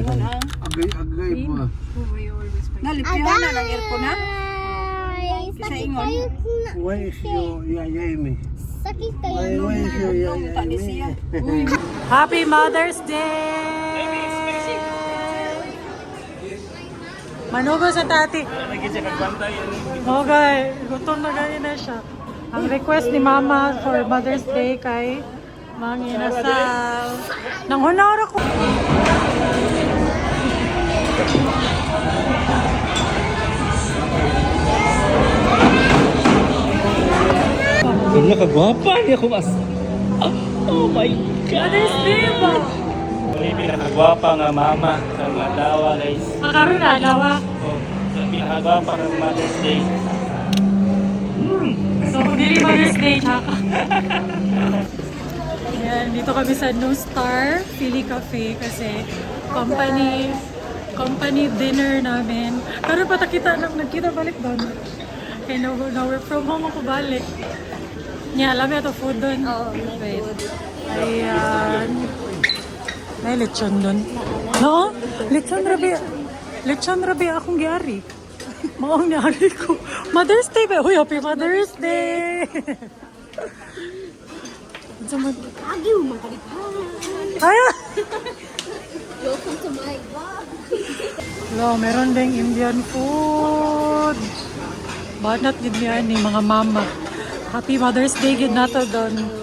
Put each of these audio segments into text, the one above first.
Agay pa. Nalipihan na ng aircon ha? Sa ingon. Why is your yayay me? Sakit kayo. Why is your yayay me? Happy Mother's Day! Manugo sa tati. Okay, gutom na ganyan na siya. Ang request ni Mama for Mother's Day kay Mang Inasal. Nang honor ako. Ganyan kagwapa niya kung as... Oh my God! Mother's Day ba? May pinakagwapa nga mama sa mga dawa guys. Makaroon na, lawa. Oh, sa pinakagwapa ng Mother's Day. So, dili Mother's Day, tsaka. Ayan, dito kami sa New Star Philly Cafe kasi company dinner namin. Pero patakita lang, nagkita balik doon. Okay, now we're from home ako balik. Niya, alam niya ito food doon. Oo, Wait. Ayan. May lechon doon. No? Lechon rabi. Lechon rabi akong gyari. Maong nyari ko. Mother's Day ba? Uy, happy Mother's Day! Agiw, magkalipan. Ay! Welcome to my vlog. Hello, meron ding Indian food. Banat din yan ni mga mama. Happy Mother's Day gid nato doon.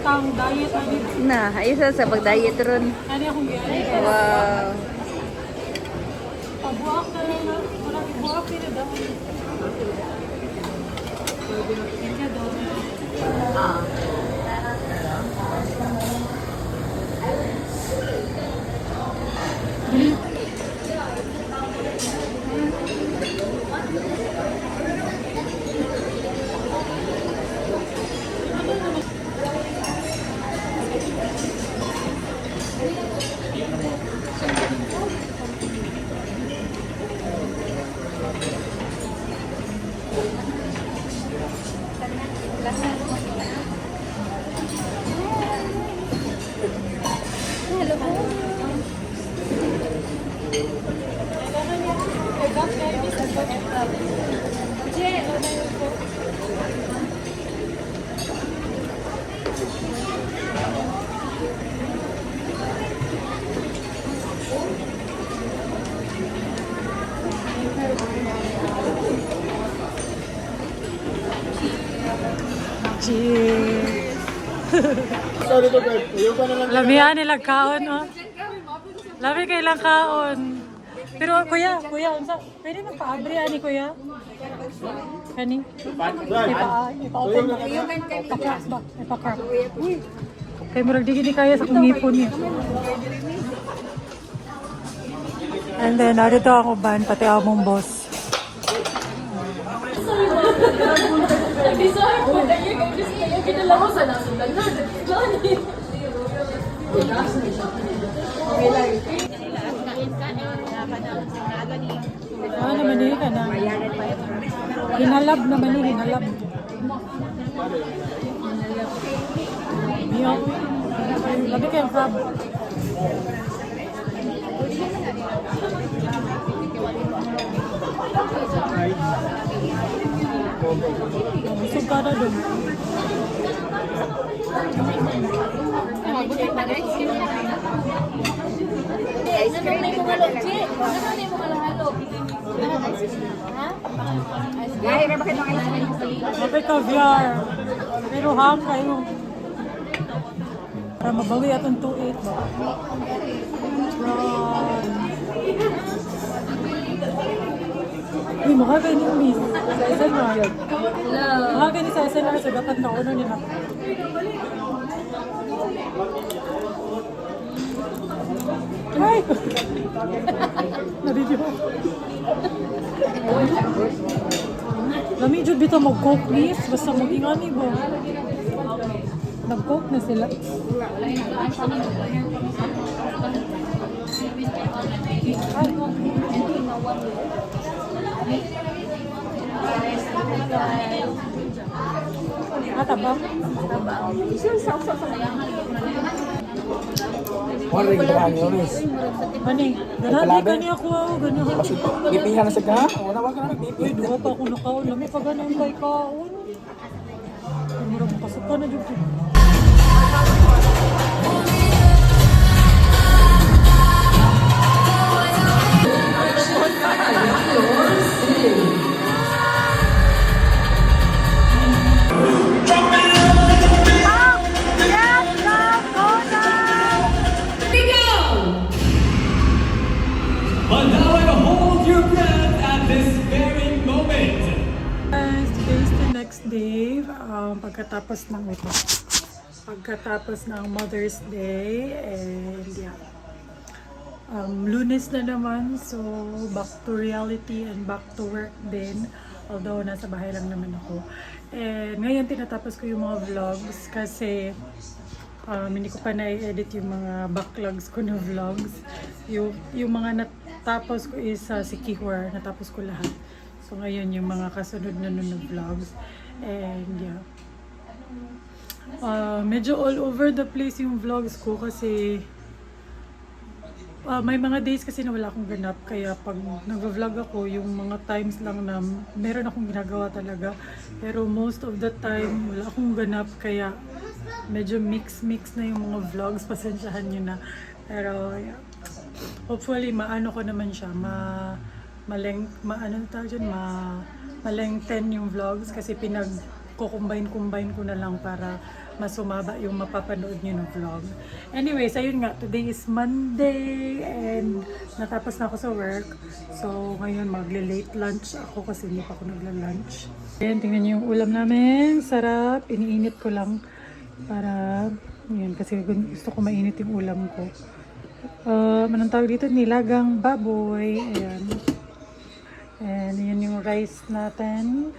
Tang diet ani. Na, ayos sa pag-diet ron. Ani akong giari. Wow. Pabuak na lang na. Wala buak ni daw. Kanya daw. Cheers! Lamihan nila kaon, oh. Lami kay lang kaon. Pero kuya, unsa? Pwede magpa-abre ani kuya? Kani? Ipa-open ba? Ipa-crack ba? Ipa-crack. Uy! Kaya murag di gini kaya sa kong ngipon niya. And then, narito ang uban, pati among boss. Naman yun ka na. Hinalab naman yun, hinalab. Yung, labi kayong crab. Busog ka na doon. Bakit caviar? Pero ham kayo. Para mabawi atong 2.8 ba? Uy, mukha kayo ni Miss. Sa SNR. Mukha kayo ni sa SNR. So, dapat kauno nila. Ay! Nabidyo. Lami jud bitaw mag-coke please. Basta mag-ingani ba? Nag-coke na sila. Tabang? Ano rin ka niyo, Miss? Ani, ganaan ka niya ako. Ganyan. Pipihan na sa ka? Wala ba ka na nagpipi? Uy, duha pa ako nakaon. Lami pa ganun kay kaon. Murag pasok ka na dito. But now I hold your breath at this very moment. Guys, today is the next day. Pagkatapos ng ito. Pagkatapos ng Mother's Day. And yeah. Lunes na naman. So, back to reality and back to work din. Although, nasa bahay lang naman ako. And ngayon, tinatapos ko yung mga vlogs kasi hindi ko pa na-edit yung mga backlogs ko na vlogs. Yung mga natapos ko is si Kihor, natapos ko lahat. So ngayon yung mga kasunod na vlogs. And yeah. Medyo all over the place yung vlogs ko kasi may mga days kasi na wala akong ganap. Kaya pag nag-vlog ako, yung mga times lang na meron akong ginagawa talaga. Pero most of the time, wala akong ganap. Kaya medyo mix na yung mga vlogs. Pasensyahan nyo na. Pero yeah. Hopefully, maano ko naman siya. Malengthen yung vlogs. Kasi pinag-combine ko na lang para masumaba yung mapapanood nyo ng vlog. Anyways, ayun nga, today is Monday and natapos na ako sa work. So, ngayon magle-late lunch ako kasi hindi pa ako nagla-lunch. Ayan, tingnan nyo yung ulam namin. Sarap. Iniinit ko lang para, yan, kasi gusto ko mainit yung ulam ko. Anong tawag dito? Nilagang baboy. Ayan. And yan yung rice natin.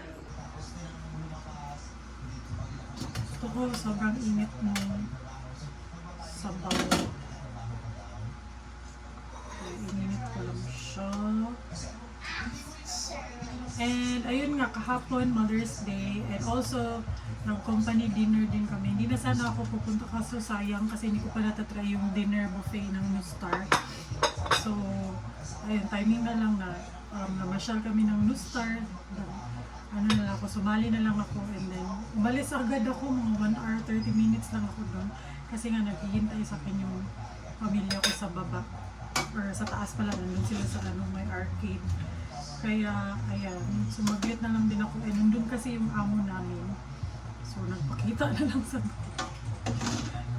Ako, sobrang init ng sabaw. Init ko lang siya. And ayun nga, kahapon, Mother's Day. And also, nag-company dinner din kami. Hindi na sana ako pupunta kaso sayang kasi hindi ko pa natatry yung dinner buffet ng New Star. So, ayun, timing na lang na namasyal kami ng New Star. Ano na lang ako, sumali na lang ako and then umalis agad ako, mga 1 hour 30 minutes lang ako doon kasi nga naghihintay sa akin yung pamilya ko sa baba or sa taas pala, nandun sila sa may arcade. Kaya ayan, sumaglit na lang din ako and nandun kasi yung amo namin, so nagpakita na lang sa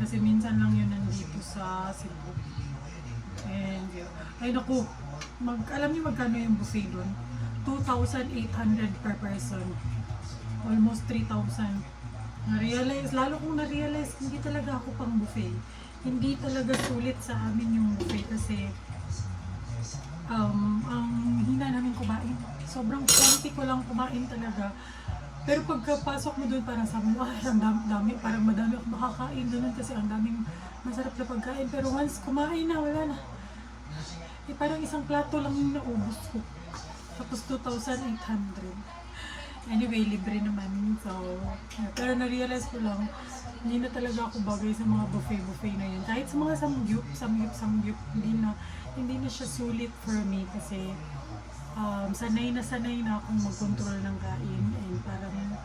kasi minsan lang yun nandito sa Cebu. And ay naku, alam niyo magkano yung buffet doon? 2,800 per person. Almost 3,000. Na-realize, lalo kong na-realize, hindi talaga ako pang buffet. Hindi talaga sulit sa amin yung buffet kasi ang hina namin kumain. Sobrang konti ko lang kumain talaga. Pero pagkapasok mo doon, parang sabi mo, ang dami, parang madami ako makakain doon kasi ang daming masarap na pagkain. Pero once kumain na, wala na. Parang isang plato lang yung naubos ko. Tapos 2,800. Anyway, libre naman. So, pero na-realize ko lang, hindi na talaga ako bagay sa mga buffet na yun. Kahit sa mga samgyup, hindi na siya sulit for me kasi sanay na akong mag-control ng kain and parang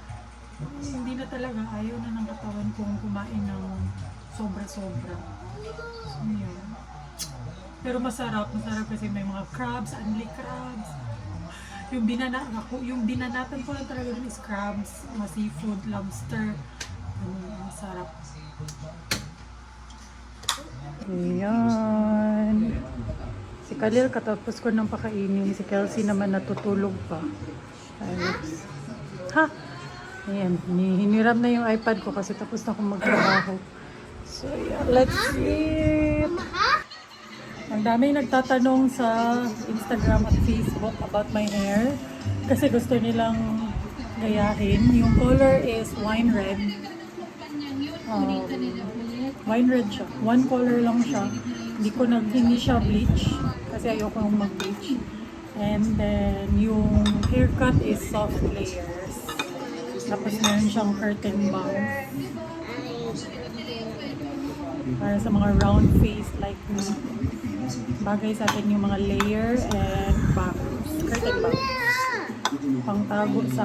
hindi na talaga, ayaw na ng katawan kong kumain ng sobra-sobra. So, yun. Pero masarap kasi may mga crabs, only crabs. Yung binanatan ko lang talaga dun is crabs, mga seafood, lobster. Masarap. Ayan. Si Khalil katapos ko nang pakainin. Si Kelsey naman natutulog pa. Alex. Ha! Ayan. Hiniram na yung iPad ko kasi tapos na akong magtrabaho. So yeah, let's eat! Ang daming nagtatanong sa Instagram at Facebook about my hair kasi gusto nilang gayahin. Yung color is wine red. Wine red siya. One color lang siya. Hindi siya bleach kasi ayoko mag-bleach. And then, yung haircut is soft layers. Tapos meron siyang curtain bounce. Para sa mga round face like me. Bagay sa atin yung mga layer and bounce. Curtain bounce. Pangtago sa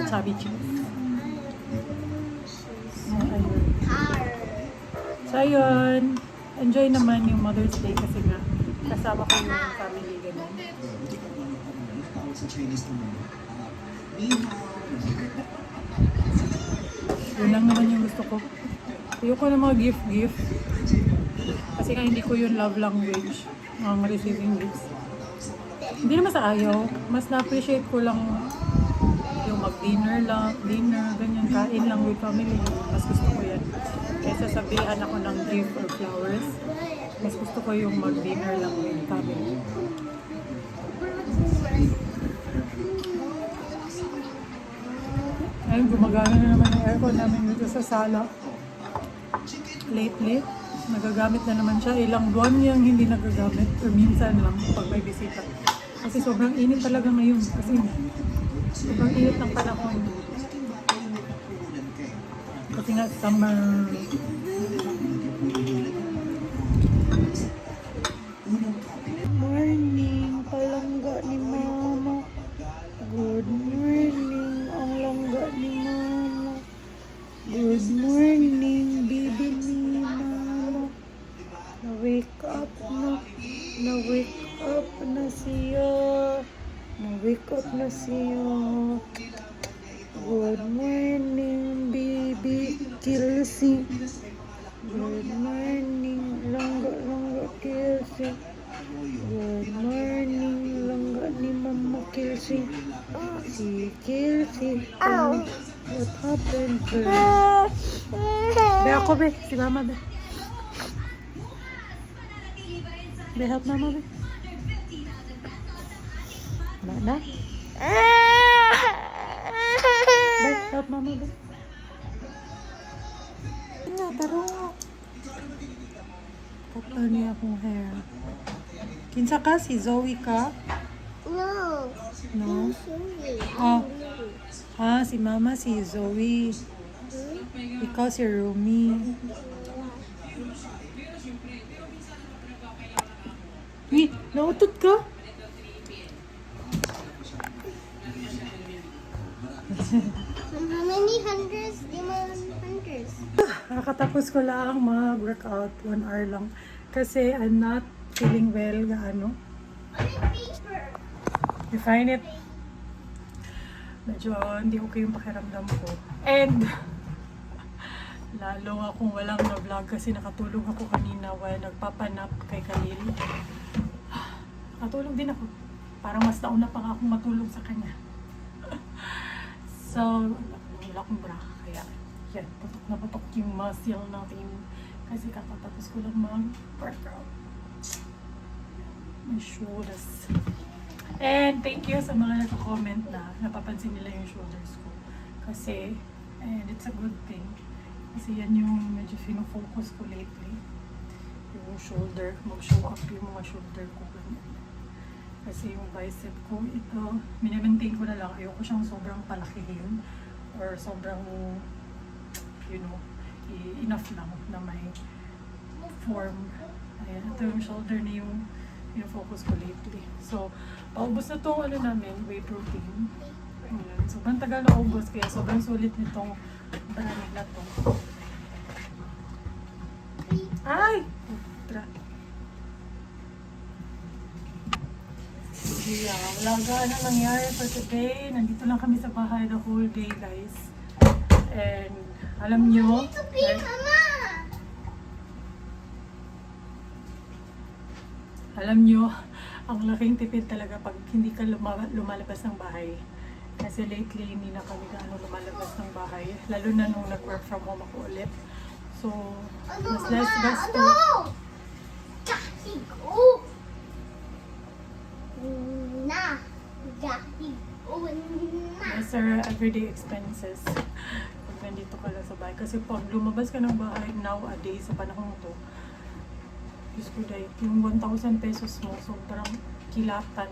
chubby cheeks. So, ayun. So, ayun. Enjoy naman yung Mother's Day kasi nga kasama ko yung family ganun. Yun lang naman yung gusto ko. Ayoko na mga gift. Kasi nga hindi ko yung love language ang receiving gifts. Hindi naman sa ayaw. Mas na-appreciate ko lang yung mag-dinner lang, ganyan, kain lang with family. Mas gusto ko yan. Kaysa sabihan ako ng gift or flowers, mas gusto ko yung mag-dinner lang with family. Ayun, gumagana na naman yung aircon namin dito sa sala. Lately, nagagamit na naman siya. Ilang buwan yung hindi nagagamit. Or minsan lang pag may bisita. Kasi sobrang init talaga ngayon. Kasi sobrang init ng panahon. Kasi nga summer. Morning, palangga ni Mama. Good morning, ang langga ni Mama. Good morning, baby ni Mama. Na-wake up na. Na-wake up na siya. Na-wake up na siya. Good morning, baby Kelsey. Good morning, langga Kelsey. Good morning, langga ni Mama Kelsey. Si Kelsey. What happened to her? Be ako be, si Mama be. Be, help Mama be. Mana? Be, help Mama be. Ano, taro. Kapal niya akong hair. Kinsa ka? Si Zoe ka? No. No? Sorry. Oh. Ah, si Mama, si Zoe. Ikaw si Rumi. Uy, nautot ka? How many hundreds? Hundreds. Nakatapos ko lang mag-workout 1 hour lang. Kasi I'm not feeling well gaano. You find it? Medyo hindi okay yung pakiramdam ko. And lalo akong walang na-vlog kasi nakatulog ako kanina while nagpapanap kay Khalil. Nakatulog din ako. Parang mas nauna pa nga akong matulog sa kanya. So, wala akong bra. Kaya, yan, putok na putok yung muscle natin. Kasi kakatapos ko lang mag-workout. My shoulders. And thank you sa mga nag-comment na napapansin nila yung shoulders ko. Kasi, and it's a good thing. Kasi yan yung medyo fino-focus ko lately. Yung shoulder, mag-show up yung mga shoulder ko. Kasi yung bicep ko, ito, minimaintain ko na lang. Ayoko siyang sobrang palakihin or sobrang, you know, enough lang na may form. Ayan, ito yung shoulder na yung focus ko lately. So, paubos na itong ano namin, whey protein. Ayan. Sobrang tagal na ubos, kaya sobrang sulit nitong brand na to. Ay! Putra. Yeah, wala na nangyari for today. Nandito lang kami sa bahay the whole day, guys. And alam nyo, ang laking tipid talaga pag hindi ka lumalabas ng bahay. Kasi lately, hindi na kami gaano lumalabas ng bahay. Lalo na nung nag-work from home ako ulit. So, mas less gasto. Lesser everyday expenses pag nandito ka lang sa bahay. Kasi pag lumabas ka ng bahay nowadays sa panahon to, Diyos ko dahil, yung 1,000 pesos mo, sobrang kilatan.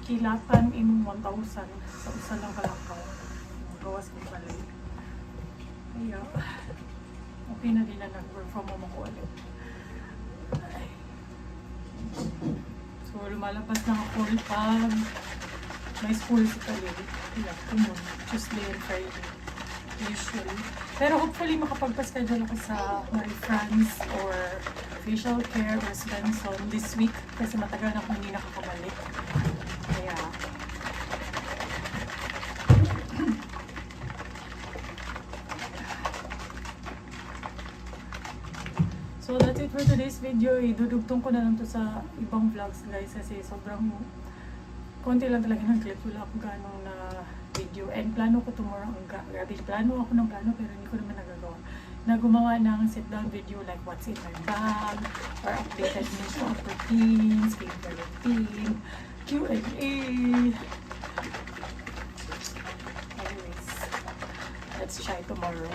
Kilatan in 1,000 sa isa lang kalakaw. Gawas ko pala. Kaya, okay na din na nag-work from home ako ulit. Ay. So, lumalabas na ako pag may school sa Kali. Kaya, tumun. Tuesday and Friday. Usually. Pero hopefully makapagpa-schedule ako sa Marie France or facial care or Svensson this week kasi matagal na akong hindi nakakabalik. Kaya so that's it for today's video. Idudugtong ko na lang to sa ibang vlogs guys kasi sobrang konti lang talaga ng clips. Wala akong ganong na video. And plano ko tomorrow ang gabi. Plano ako ng plano pero hindi ko naman nagagawa. Na gumawa ng sit-down video like what's in my bag or updated news of routines, favorite routine, Q&A. Anyways, let's try tomorrow.